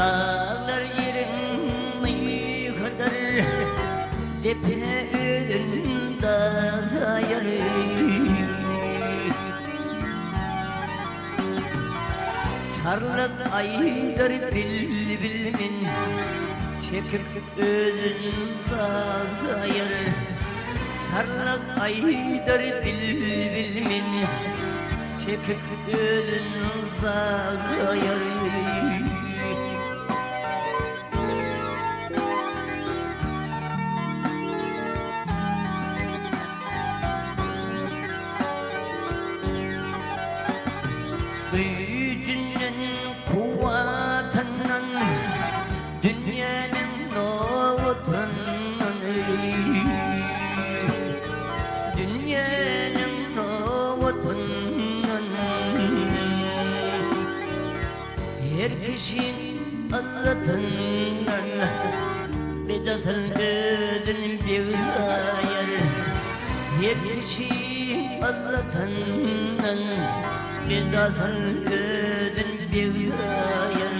Dağlar yerin ne kadar Tepenin dağları Çarlık aydır bülbülümün Çekip ölün dağır Çarlık aydır bülbülümün Çekip ölün dağır Gücünün kuvvetinden Dünyanın novutundan Dünyanın novutundan Her kişi Allah'ından Bedatıldıdın bir zayar Her kişi Allah'ından Bedatıldıdın bir zayar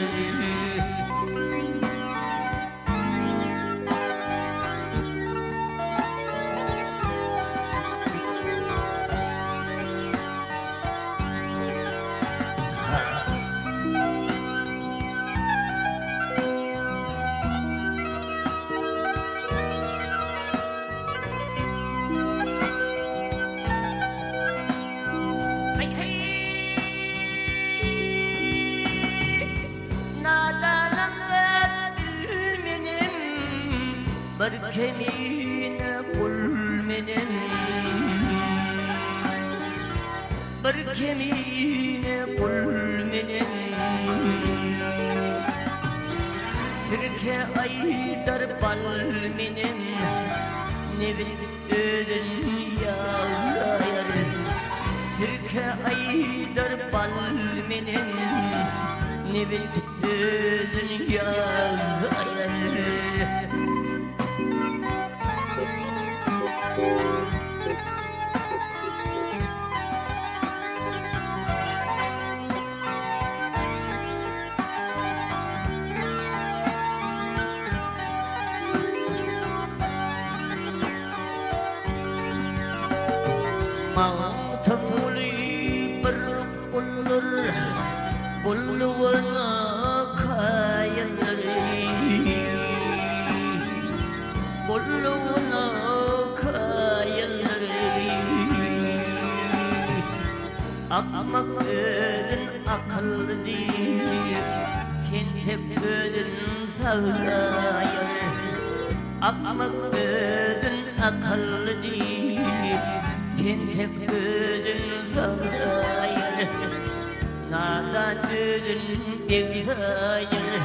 Bir kemiğine kul menin Bir kemiğine kul menin Sirke aydar bal menin Ne bildirin yağlar Sirke aydar bal menin Ne bildirin yağlar Mağtamuli bir kullar Kulluğuna kayanlar Kulluğuna kayanlar Akmak ödün akıllı değil Tentek ödün sağlayır Akmak ödün akıllı değil Tentek ödün sağlayır Nadan ödün bir zayır